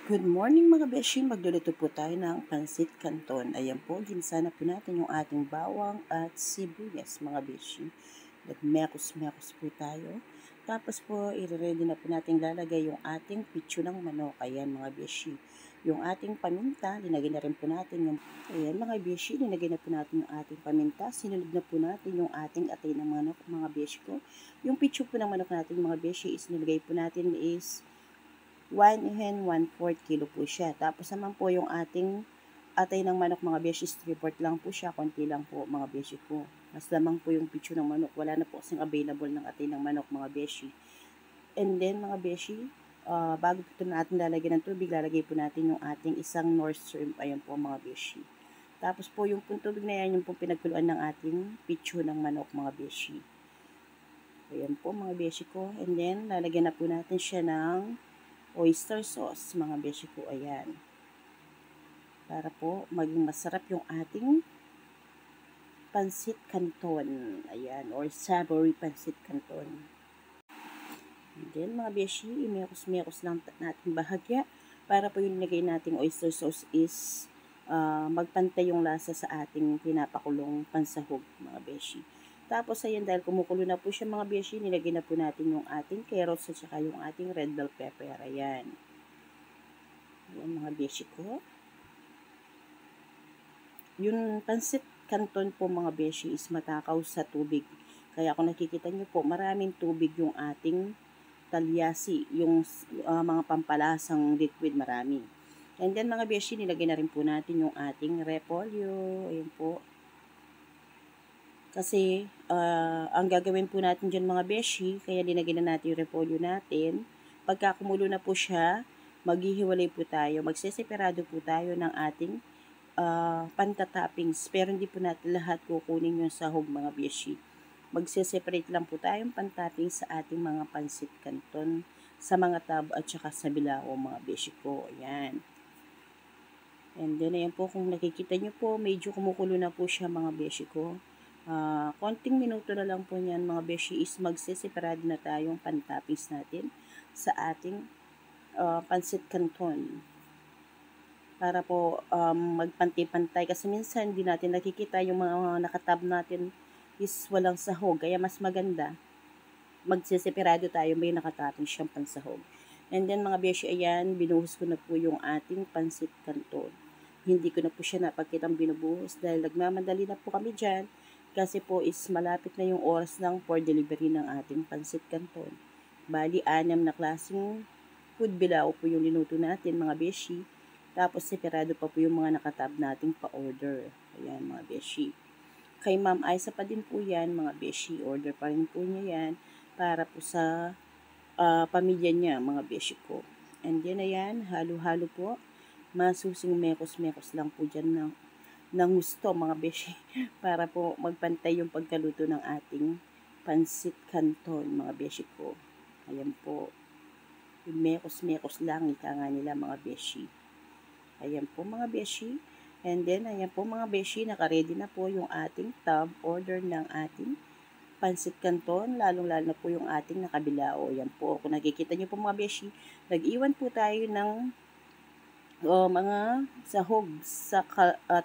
Good morning mga beshi, magluluto po tayo ng pansit canton. Ayan po, ginsana po natin yung ating bawang at sibuyas mga beshi. Nagmekos-mekos po tayo. Tapos po, i-ready na po natin lalagay yung ating pitso ng manok. Ayan mga beshi. Yung ating paminta, linagay na rin po natin yung... Ayan mga beshi, linagay na po natin yung ating paminta. Sinunod na po natin yung ating atay ng manok mga beshi ko. Yung pitso po ng manok natin mga beshi is nilagay po natin is 1 and 1/4 kilo po siya. Tapos naman po yung ating atay ng manok mga beshi, 3/4 lang po siya, konti lang po mga beshi ko. Mas lamang po yung pitso ng manok, wala na po kasing available ng atay ng manok mga beshi. And then mga beshi, bago po natin lalagyan ng tubig, lalagay po natin yung ating isang North shrimp, ayan po mga beshi. Tapos po yung tubig na yan, yung po pinagkuluan ng ating pitso ng manok mga beshi. Ayan po mga beshi ko. And then lalagyan na po natin siya ng oyster sauce, mga beshi ko, ayan. Para po maging masarap yung ating pansit canton, ayan, or savory pansit canton. And then, mga beshi, imekos-mekos lang natin bahagya para po yung nilagay nating oyster sauce is magpantay yung lasa sa ating pinapakulong pansahog, mga beshi. Tapos, ayan, dahil kumukulo na po siya mga beshi, nilagay na po natin yung ating carrots at saka yung ating red bell pepper. Ayan. Ayan mga beshi ko. Yung pansit canton po mga beshi is matakaw sa tubig. Kaya kung nakikita nyo po, maraming tubig yung ating talyasi. Yung mga pampalasang liquid, marami. And then mga beshi, nilagay na rin po natin yung ating repolyo. Ayan po. Kasi, ang gagawin po natin dyan mga beshi, kaya dinagyan na natin yung repolyo natin. Pagka kumulo na po siya, maghihiwalay po tayo. Magseseparado po tayo ng ating pantatoppings. Pero hindi po natin lahat kukunin yung sahog mga beshi. Magseseparate lang po tayong pantoppings sa ating mga pansit canton, sa mga tab at saka sa bilao mga beshi ko. Ayan. And then, ayan po, kung nakikita nyo po, medyo kumukulo na po siya mga beshi ko. Konting minuto na lang po niyan mga beshi is magseseparado na tayong pantoppings natin sa ating pansit canton. Para po magpantay-pantay kasi minsan hindi natin nakikita yung mga nakatab natin is walang sahog. Kaya mas maganda magseseparado tayo, may nakatopping siyang pansahog. And then mga beshi, ayan, binuhos ko na po yung ating pansit canton. Hindi ko na po siya napagkitang binubuhos dahil nagmamadali na po kami dyan. Kasi po is malapit na yung oras ng for delivery ng ating pansit canton. Bali, 6 na klaseng food bilao po yung linuto natin mga beshi. Tapos separado pa po yung mga nakatab nating pa-order. Ayan mga beshi. Kay Ma'am Aiza pa din po yan mga beshi. Order pa rin po niya yan para po sa pamilya niya mga beshi ko. And then ayan, halo-halo po. Masusing mekos-mekos lang po dyan ng gusto mga beshi para po magpantay yung pagkaluto ng ating pansit canton mga beshi ko. Ayan po. Mekos-mekos lang ika nga nila mga beshi. Ayan po mga beshi. And then ayan po mga beshi, naka-ready na po yung ating tub order ng ating pansit canton, lalong-lalo na po yung ating nakabilao. Ayan po, kung nakikita nyo po mga beshi, nag-iwan po tayo ng mga sahog sa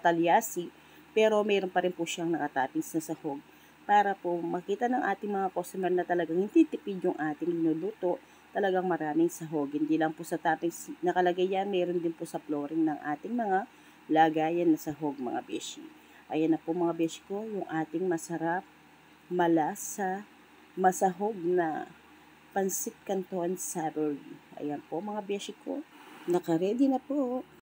talyasi, pero mayroon pa rin po siyang nakatoppings na sahog para po makita ng ating mga customer na talagang hindi tipid yung ating linuluto, talagang maraming sahog. Hindi lang po sa toppings nakalagay yan, mayroon din po sa flooring ng ating mga lagayan na sahog mga beshi. Ayan na po mga beshi ko, yung ating masarap, malasa, masahog na pansit canton savory. Ayan po mga beshi ko. Naka-ready na po.